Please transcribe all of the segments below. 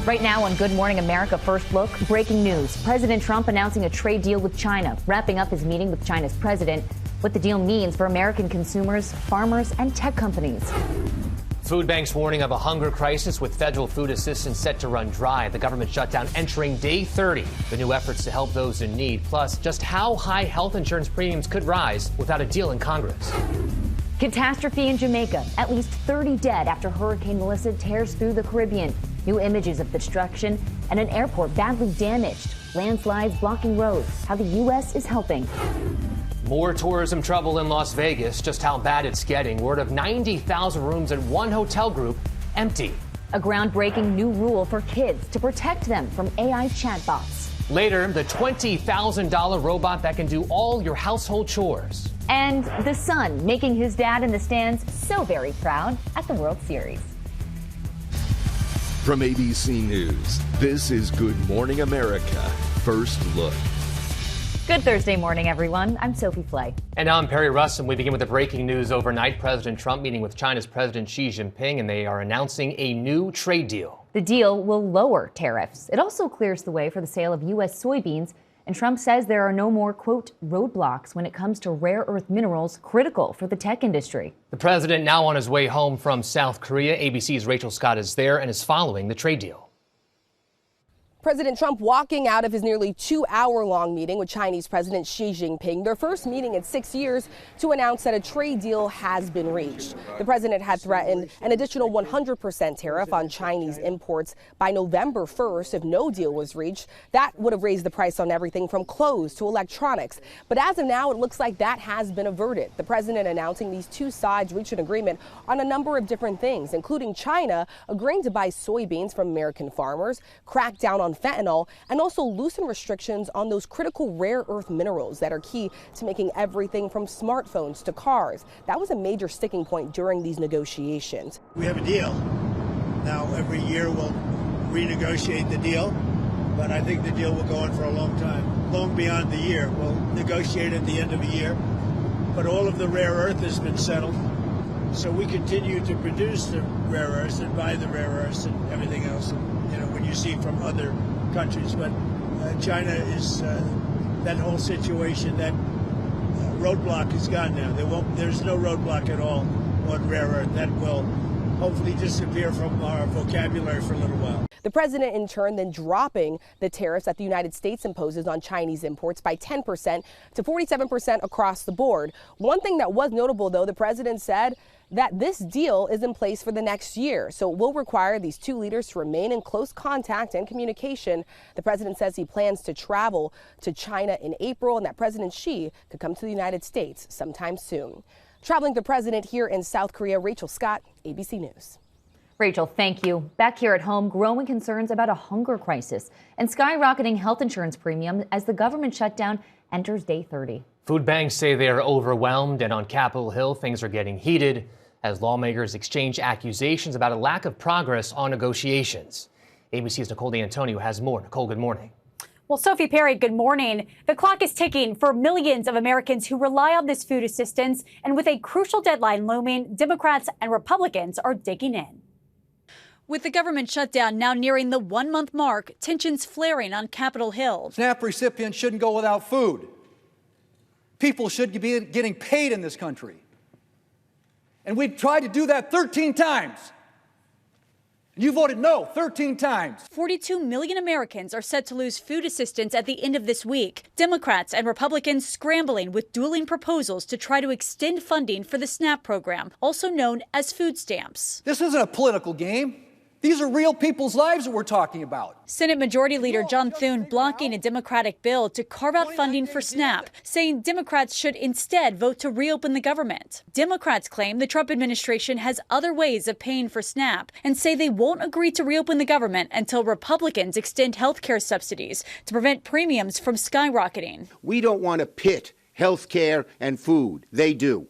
Right now on Good Morning America First Look, breaking news. President Trump announcing a trade deal with China, wrapping up his meeting with China's president. What the deal means for American consumers, farmers, and tech companies. Food banks warning of a hunger crisis with federal food assistance set to run dry. The government shutdown entering day 30. The new efforts to help those in need, plus just how high health insurance premiums could rise without a deal in Congress. Catastrophe in Jamaica. At least 30 dead after Hurricane Melissa tears through the Caribbean. New images of destruction and an airport badly damaged. Landslides blocking roads. How the U.S. is helping. More tourism trouble in Las Vegas. Just how bad it's getting. Word of 90,000 rooms at one hotel group empty. A groundbreaking new rule for kids to protect them from AI chatbots. Later, the $20,000 robot that can do all your household chores. And the son making his dad in the stands so very proud at the World Series. From ABC News, this is Good Morning America First Look. Good Thursday morning, everyone. I'm Sophie Flay. And now I'm Perry Russom. We begin with the breaking news overnight. President Trump meeting with China's President Xi Jinping, and they are announcing a new trade deal. The deal will lower tariffs. It also clears the way for the sale of U.S. soybeans. And Trump says there are no more, quote, roadblocks when it comes to rare earth minerals critical for the tech industry. The president now on his way home from South Korea. ABC's Rachel Scott is there and is following the trade deal. President Trump walking out of his nearly 2-hour-long meeting with Chinese President Xi Jinping, their first meeting in 6 years, to announce that a trade deal has been reached. The president had threatened an additional 100% tariff on Chinese imports by November 1st if no deal was reached. That would have raised the price on everything from clothes to electronics. But as of now, it looks like that has been averted. The president announcing these two sides reached an agreement on a number of different things, including China agreeing to buy soybeans from American farmers, crack down on fentanyl, and also loosen restrictions on those critical rare earth minerals that are key to making everything from smartphones to cars. That was a major sticking point during these negotiations. We have a deal. Now, every year we'll renegotiate the deal, but I think the deal will go on for a long time, long beyond the year. We'll negotiate at the end of the year, but all of the rare earth has been settled. So we continue to produce the rare earths and buy the rare earths and everything else, when you see from other countries. But China is, that whole situation, that roadblock is gone now. There's no roadblock at all on rare earth. That will hopefully disappear from our vocabulary for a little while. The president, in turn, then dropping the tariffs that the United States imposes on Chinese imports by 10% to 47% across the board. One thing that was notable, though, the president said that this deal is in place for the next year. So it will require these two leaders to remain in close contact and communication. The president says he plans to travel to China in April and that President Xi could come to the United States sometime soon. Traveling the president here in South Korea, Rachel Scott, ABC News. Rachel, thank you. Back here at home, growing concerns about a hunger crisis and skyrocketing health insurance premiums as the government shutdown enters day 30. Food banks say they are overwhelmed, and on Capitol Hill, things are getting heated as lawmakers exchange accusations about a lack of progress on negotiations. ABC's Nicole D'Antonio has more. Nicole, good morning. Well, Sophie Perry, good morning. The clock is ticking for millions of Americans who rely on this food assistance. And with a crucial deadline looming, Democrats and Republicans are digging in. With the government shutdown now nearing the 1-month mark, tensions flaring on Capitol Hill. SNAP recipients shouldn't go without food. People should be getting paid in this country. And we've tried to do that 13 times. You voted no 13 times. 42 million Americans are set to lose food assistance at the end of this week. Democrats and Republicans scrambling with dueling proposals to try to extend funding for the SNAP program, also known as food stamps. This isn't a political game. These are real people's lives that we're talking about. Senate Majority Leader John Thune blocking a Democratic bill to carve out funding for SNAP, saying Democrats should instead vote to reopen the government. Democrats claim the Trump administration has other ways of paying for SNAP and say they won't agree to reopen the government until Republicans extend health care subsidies to prevent premiums from skyrocketing. We don't want to pit health care and food. They do.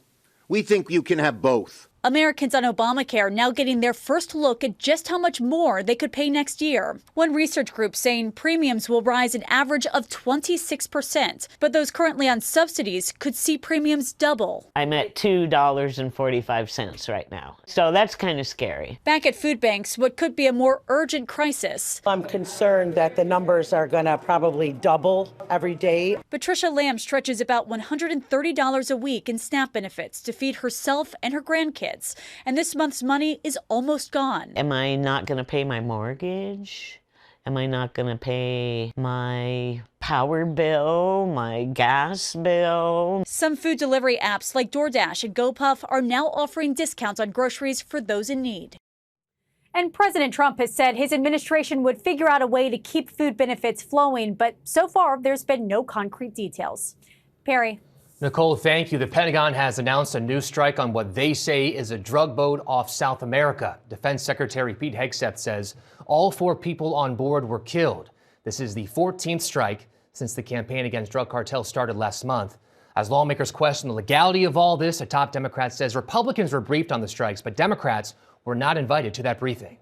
We think you can have both. Americans on Obamacare now getting their first look at just how much more they could pay next year. One research group saying premiums will rise an average of 26%, but those currently on subsidies could see premiums double. I'm at $2.45 right now, so that's kind of scary. Back at food banks, what could be a more urgent crisis. I'm concerned that the numbers are going to probably double every day. Patricia Lamb stretches about $130 a week in SNAP benefits to feed herself and her grandkids, and this month's money is almost gone. Am I not going to pay my mortgage? Am I not going to pay my power bill, my gas bill? Some food delivery apps like DoorDash and GoPuff are now offering discounts on groceries for those in need. And President Trump has said his administration would figure out a way to keep food benefits flowing, but so far there's been no concrete details. Perry. Nicole, thank you. The Pentagon has announced a new strike on what they say is a drug boat off South America. Defense Secretary Pete Hegseth says all 4 people on board were killed. This is the 14th strike since the campaign against drug cartels started last month. As lawmakers question the legality of all this, a top Democrat says Republicans were briefed on the strikes, but Democrats were not invited to that briefing.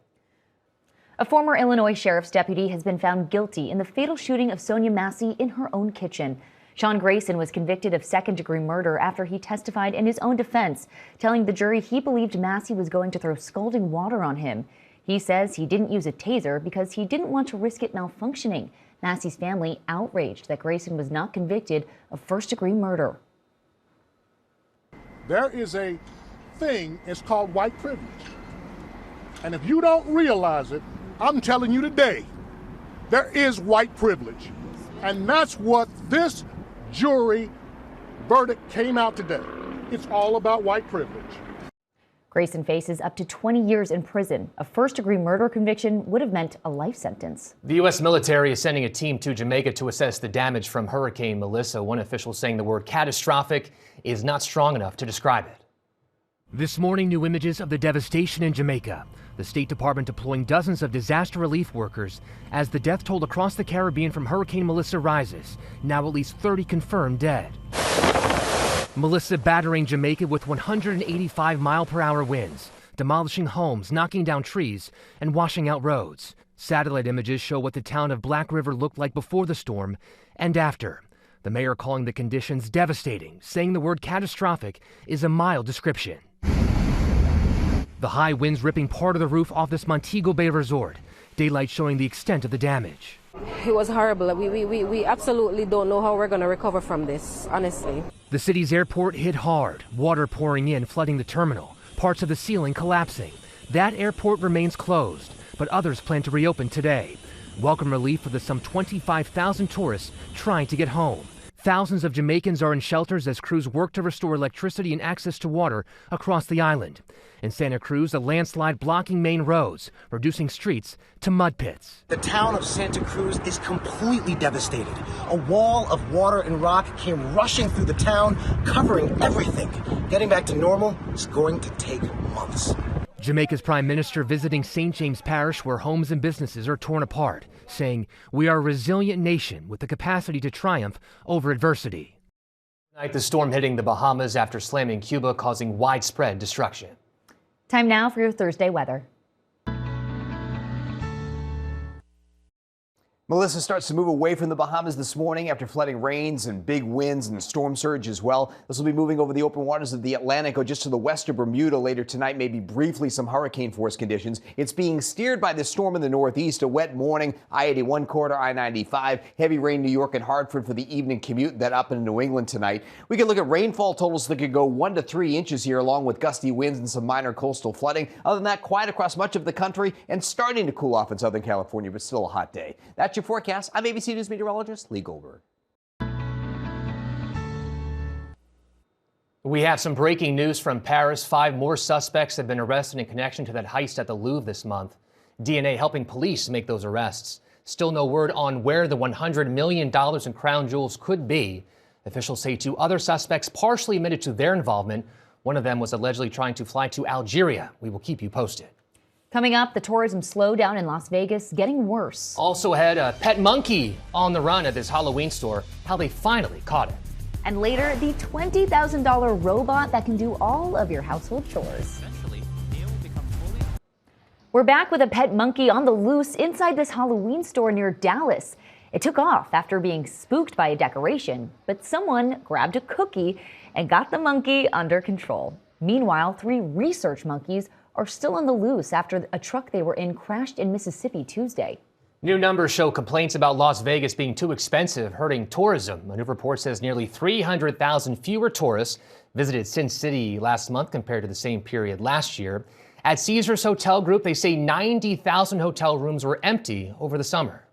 A former Illinois sheriff's deputy has been found guilty in the fatal shooting of Sonia Massey in her own kitchen. Sean Grayson was convicted of second-degree murder after he testified in his own defense, telling the jury he believed Massey was going to throw scalding water on him. He says he didn't use a taser because he didn't want to risk it malfunctioning. Massey's family outraged that Grayson was not convicted of first-degree murder. There is a thing, it's called white privilege. And if you don't realize it, I'm telling you today, there is white privilege. And that's what this jury verdict came out today. It's all about white privilege. Grayson faces up to 20 years in prison. A first-degree murder conviction would have meant a life sentence. The U.S. military is sending a team to Jamaica to assess the damage from Hurricane Melissa. One official saying the word catastrophic is not strong enough to describe it. This morning, new images of the devastation in Jamaica. The State Department deploying dozens of disaster relief workers as the death toll across the Caribbean from Hurricane Melissa rises. Now at least 30 confirmed dead. Melissa battering Jamaica with 185-mile-per-hour winds, demolishing homes, knocking down trees, and washing out roads. Satellite images show what the town of Black River looked like before the storm and after. The mayor calling the conditions devastating, saying the word catastrophic is a mild description. The high winds ripping part of the roof off this Montego Bay resort. Daylight showing the extent of the damage. It was horrible. We absolutely don't know how we're going to recover from this, honestly. The city's airport hit hard. Water pouring in, flooding the terminal. Parts of the ceiling collapsing. That airport remains closed, but others plan to reopen today. Welcome relief for the some 25,000 tourists trying to get home. Thousands of Jamaicans are in shelters as crews work to restore electricity and access to water across the island. In Santa Cruz, a landslide blocking main roads, reducing streets to mud pits. The town of Santa Cruz is completely devastated. A wall of water and rock came rushing through the town, covering everything. Getting back to normal is going to take months. Jamaica's prime minister visiting St. James Parish, where homes and businesses are torn apart, saying, "We are a resilient nation with the capacity to triumph over adversity." Tonight, the storm hitting the Bahamas after slamming Cuba, causing widespread destruction. Time now for your Thursday weather. Melissa starts to move away from the Bahamas this morning after flooding rains and big winds and storm surge as well. This will be moving over the open waters of the Atlantic or just to the west of Bermuda later tonight, maybe briefly some hurricane force conditions. It's being steered by this storm in the northeast. A wet morning, I-81 corridor, I-95. Heavy rain New York and Hartford for the evening commute, then up in New England tonight. We can look at rainfall totals that could go 1 to 3 inches here, along with gusty winds and some minor coastal flooding. Other than that, quiet across much of the country and starting to cool off in Southern California, but still a hot day. That's your forecast. I'm ABC News meteorologist Lee Goldberg. We have some breaking news from Paris. 5 more suspects have been arrested in connection to that heist at the Louvre this month. DNA helping police make those arrests. Still no word on where the $100 million in crown jewels could be. Officials say 2 other suspects partially admitted to their involvement. One of them was allegedly trying to fly to Algeria. We will keep you posted. Coming up, the tourism slowdown in Las Vegas getting worse. Also ahead, a pet monkey on the run at this Halloween store. How they finally caught it. And later, the $20,000 robot that can do all of your household chores. We're back with a pet monkey on the loose inside this Halloween store near Dallas. It took off after being spooked by a decoration, but someone grabbed a cookie and got the monkey under control. Meanwhile, 3 research monkeys are still on the loose after a truck they were in crashed in Mississippi Tuesday. New numbers show complaints about Las Vegas being too expensive, hurting tourism. A new report says nearly 300,000 fewer tourists visited Sin City last month compared to the same period last year. At Caesars Hotel Group, they say 90,000 hotel rooms were empty over the summer.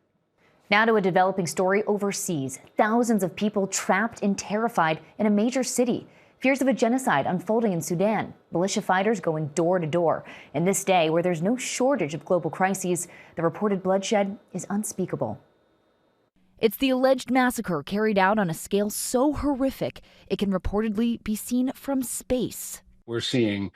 Now to a developing story overseas. Thousands of people trapped and terrified in a major city. Fears of a genocide unfolding in Sudan. Militia fighters going door to door. In this day where there's no shortage of global crises, the reported bloodshed is unspeakable. It's the alleged massacre carried out on a scale so horrific it can reportedly be seen from space. We're seeing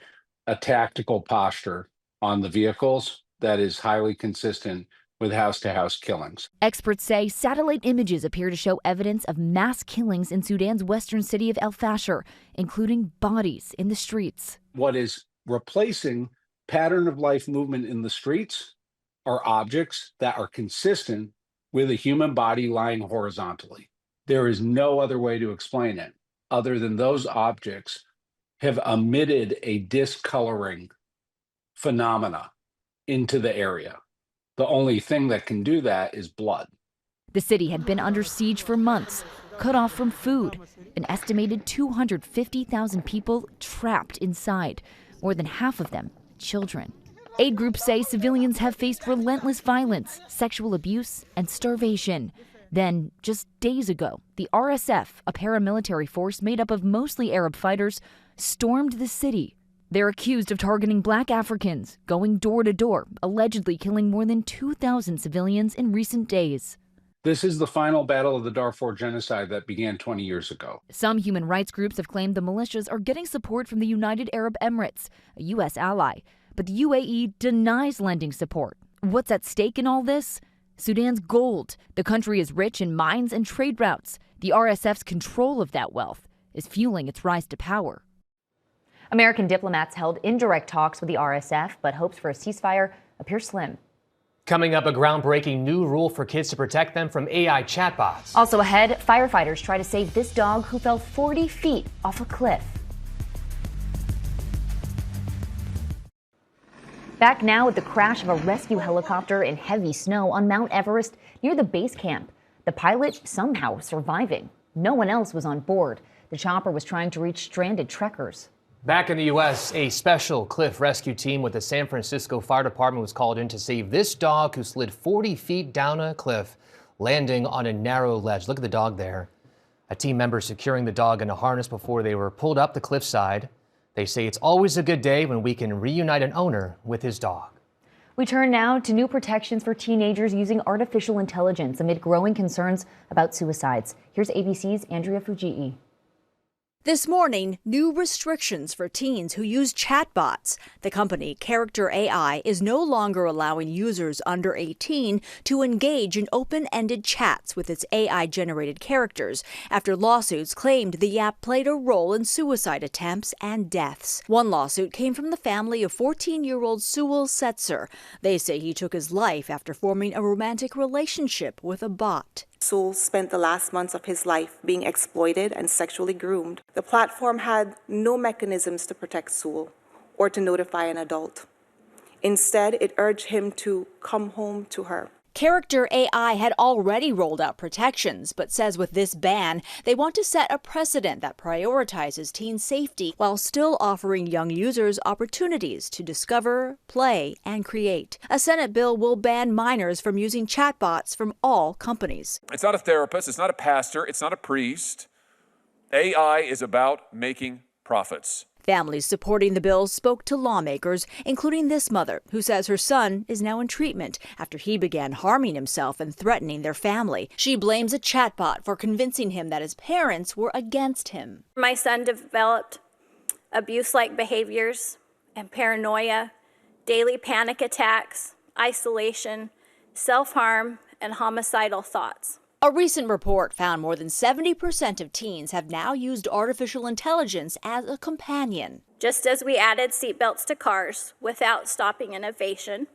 a tactical posture on the vehicles that is highly consistent with house-to-house killings. Experts say satellite images appear to show evidence of mass killings in Sudan's western city of El Fasher, including bodies in the streets. What is replacing pattern of life movement in the streets are objects that are consistent with a human body lying horizontally. There is no other way to explain it other than those objects have emitted a discoloring phenomena into the area. The only thing that can do that is blood. The city had been under siege for months, cut off from food. An estimated 250,000 people trapped inside, more than half of them children. Aid groups say civilians have faced relentless violence, sexual abuse, and starvation. Then, just days ago, the RSF, a paramilitary force made up of mostly Arab fighters, stormed the city. They're accused of targeting Black Africans, going door to door, allegedly killing more than 2,000 civilians in recent days. This is the final battle of the Darfur genocide that began 20 years ago. Some human rights groups have claimed the militias are getting support from the United Arab Emirates, a U.S. ally. But the UAE denies lending support. What's at stake in all this? Sudan's gold. The country is rich in mines and trade routes. The RSF's control of that wealth is fueling its rise to power. American diplomats held indirect talks with the RSF, but hopes for a ceasefire appear slim. Coming up, a groundbreaking new rule for kids to protect them from AI chatbots. Also ahead, firefighters try to save this dog who fell 40 feet off a cliff. Back now with the crash of a rescue helicopter in heavy snow on Mount Everest near the base camp. The pilot somehow surviving. No one else was on board. The chopper was trying to reach stranded trekkers. Back in the U.S., a special cliff rescue team with the San Francisco Fire Department was called in to save this dog who slid 40 feet down a cliff, landing on a narrow ledge. Look at the dog there. A team member securing the dog in a harness before they were pulled up the cliffside. They say it's always a good day when we can reunite an owner with his dog. We turn now to new protections for teenagers using artificial intelligence amid growing concerns about suicides. Here's ABC's Andrea Fujii. This morning, new restrictions for teens who use chatbots. The company Character AI is no longer allowing users under 18 to engage in open-ended chats with its AI-generated characters after lawsuits claimed the app played a role in suicide attempts and deaths. One lawsuit came from the family of 14-year-old Sewell Setzer. They say he took his life after forming a romantic relationship with a bot. Sewell spent the last months of his life being exploited and sexually groomed. The platform had no mechanisms to protect Sewell or to notify an adult. Instead, it urged him to come home to her. Character AI had already rolled out protections, but says with this ban, they want to set a precedent that prioritizes teen safety while still offering young users opportunities to discover, play, and create. A Senate bill will ban minors from using chatbots from all companies. It's not a therapist, it's not a pastor, it's not a priest. AI is about making profits. Families supporting the bill spoke to lawmakers, including this mother, who says her son is now in treatment after he began harming himself and threatening their family. She blames a chatbot for convincing him that his parents were against him. My son developed abuse-like behaviors and paranoia, daily panic attacks, isolation, self-harm, and homicidal thoughts. A recent report found more than 70% of teens have now used artificial intelligence as a companion. Just as we added seatbelts to cars without stopping innovation,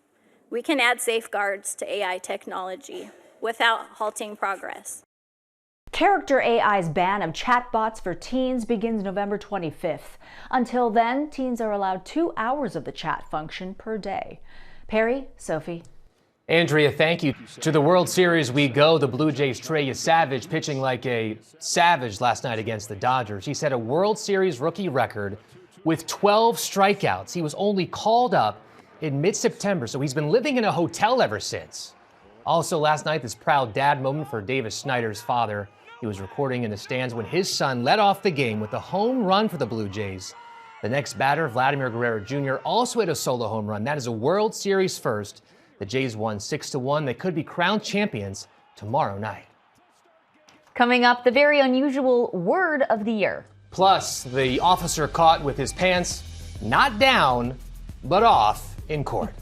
we can add safeguards to AI technology without halting progress. Character AI's ban of chatbots for teens begins November 25th. Until then, teens are allowed 2 hours of the chat function per day. Perry, Sophie. Andrea, thank you. To the World Series we go. The Blue Jays' Trey Savage pitching like a savage last night against the Dodgers. He set a World Series rookie record with 12 strikeouts. He was only called up in mid-September, so he's been living in a hotel ever since. Also last night, this proud dad moment for Davis Snyder's father. He was recording in the stands when his son led off the game with a home run for the Blue Jays. The next batter, Vladimir Guerrero Jr., also hit a solo home run. That is a World Series first. The Jays won 6-1. They could be crowned champions tomorrow night. Coming up, the very unusual word of the year. Plus, the officer caught with his pants not down, but off in court.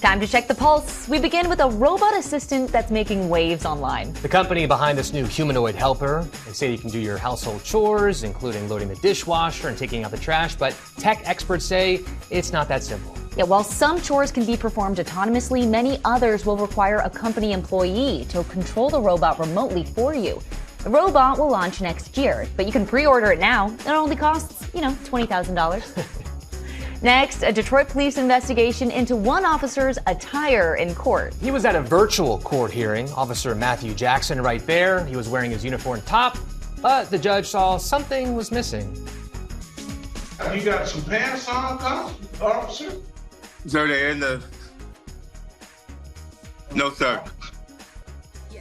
Time to check the pulse. We begin with a robot assistant that's making waves online. The company behind this new humanoid helper, they say you can do your household chores, including loading the dishwasher and taking out the trash, but tech experts say it's not that simple. Yeah, while some chores can be performed autonomously, many others will require a company employee to control the robot remotely for you. The robot will launch next year, but you can pre-order it now. It only costs, $20,000. Next, a Detroit police investigation into one officer's attire in court. He was at a virtual court hearing. Officer Matthew Jackson right there. He was wearing his uniform top, but the judge saw something was missing. Have you got some pants on, officer? Sir, they're in the... No, sir.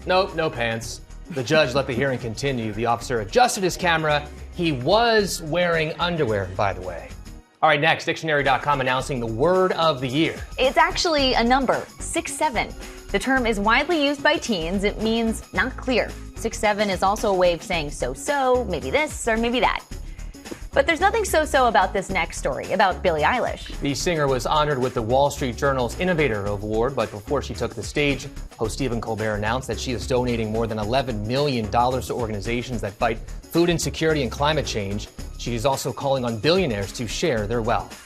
Nope, no pants. The judge let the hearing continue. The officer adjusted his camera. He was wearing underwear, by the way. All right, next, dictionary.com announcing the word of the year. It's actually a number, 6-7. The term is widely used by teens. It means not clear. 6-7 is also a way of saying so-so, maybe this or maybe that. But there's nothing so-so about this next story, about Billie Eilish. The singer was honored with the Wall Street Journal's Innovator Award, but before she took the stage, host Stephen Colbert announced that she is donating more than $11 million to organizations that fight food insecurity and climate change. She is also calling on billionaires to share their wealth.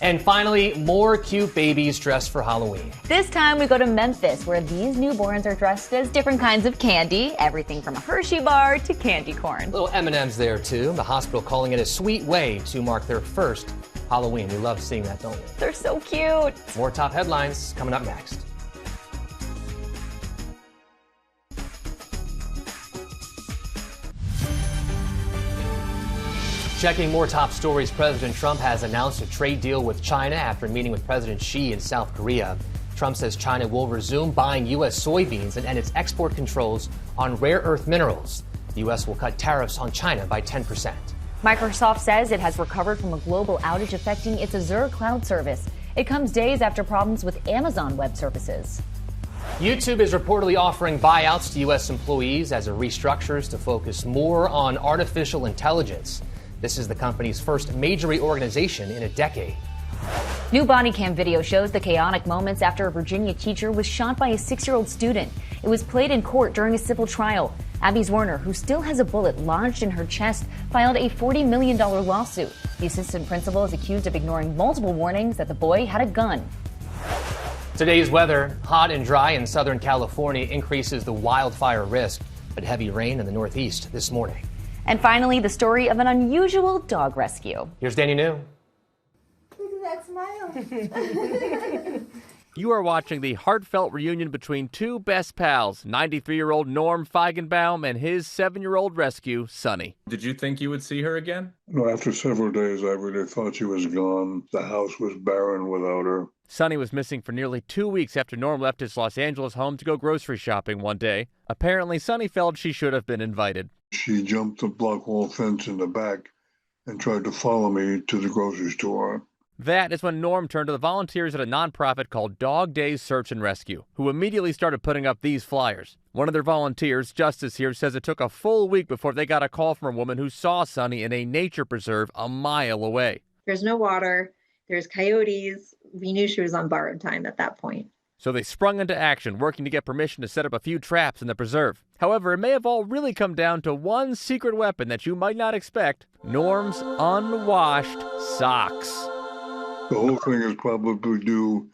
And finally, more cute babies dressed for Halloween. This time we go to Memphis, where these newborns are dressed as different kinds of candy, everything from a Hershey bar to candy corn. Little M&Ms there, too. The hospital calling it a sweet way to mark their first Halloween. We love seeing that, don't we? They're so cute. More top headlines coming up next. Checking more top stories, President Trump has announced a trade deal with China after meeting with President Xi in South Korea. Trump says China will resume buying U.S. soybeans and end its export controls on rare earth minerals. The U.S. will cut tariffs on China by 10%. Microsoft says it has recovered from a global outage affecting its Azure cloud service. It comes days after problems with Amazon Web Services. YouTube is reportedly offering buyouts to U.S. employees as it restructures to focus more on artificial intelligence. This is the company's first major reorganization in a decade. New body cam video shows the chaotic moments after a Virginia teacher was shot by a 6-year-old student. It was played in court during a civil trial. Abby Zwerner, who still has a bullet lodged in her chest, filed a $40 million lawsuit. The assistant principal is accused of ignoring multiple warnings that the boy had a gun. Today's weather, hot and dry in Southern California, increases the wildfire risk, but heavy rain in the Northeast this morning. And finally, the story of an unusual dog rescue. Here's Danny New. Look at that smile. You are watching the heartfelt reunion between two best pals, 93-year-old Norm Feigenbaum and his 7-year-old rescue, Sonny. Did you think you would see her again? No, after several days, I really thought she was gone. The house was barren without her. Sonny was missing for nearly 2 weeks after Norm left his Los Angeles home to go grocery shopping one day. Apparently, Sonny felt she should have been invited. She jumped the block wall fence in the back and tried to follow me to the grocery store. That is when Norm turned to the volunteers at a nonprofit called Dog Days Search and Rescue, who immediately started putting up these flyers. One of their volunteers, Justice here, says it took a full week before they got a call from a woman who saw Sonny in a nature preserve a mile away. There's no water. There's coyotes, we knew she was on borrowed time at that point. So they sprung into action, working to get permission to set up a few traps in the preserve. However, it may have all really come down to one secret weapon that you might not expect: Norm's unwashed socks. The whole thing is probably due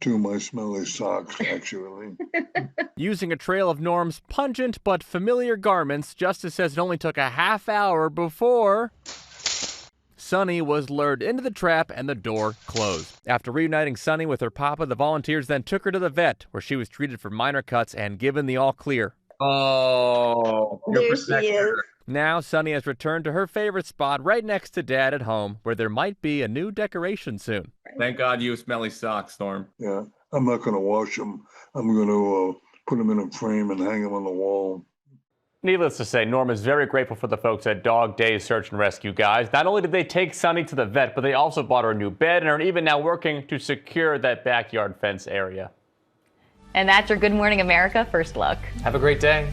to my smelly socks, actually. Using a trail of Norm's pungent but familiar garments, Justice says it only took a half hour before Sunny was lured into the trap and the door closed. After reuniting Sunny with her papa, the volunteers then took her to the vet, where she was treated for minor cuts and given the all clear. Oh, there she is. Now Sunny has returned to her favorite spot right next to Dad at home, where there might be a new decoration soon. Thank God you have smelly socks, Norm. Yeah, I'm not going to wash them. I'm going to put them in a frame and hang them on the wall. Needless to say, Norm is very grateful for the folks at Dog Days Search and Rescue, guys. Not only did they take Sunny to the vet, but they also bought her a new bed and are even now working to secure that backyard fence area. And that's your Good Morning America First Look. Have a great day.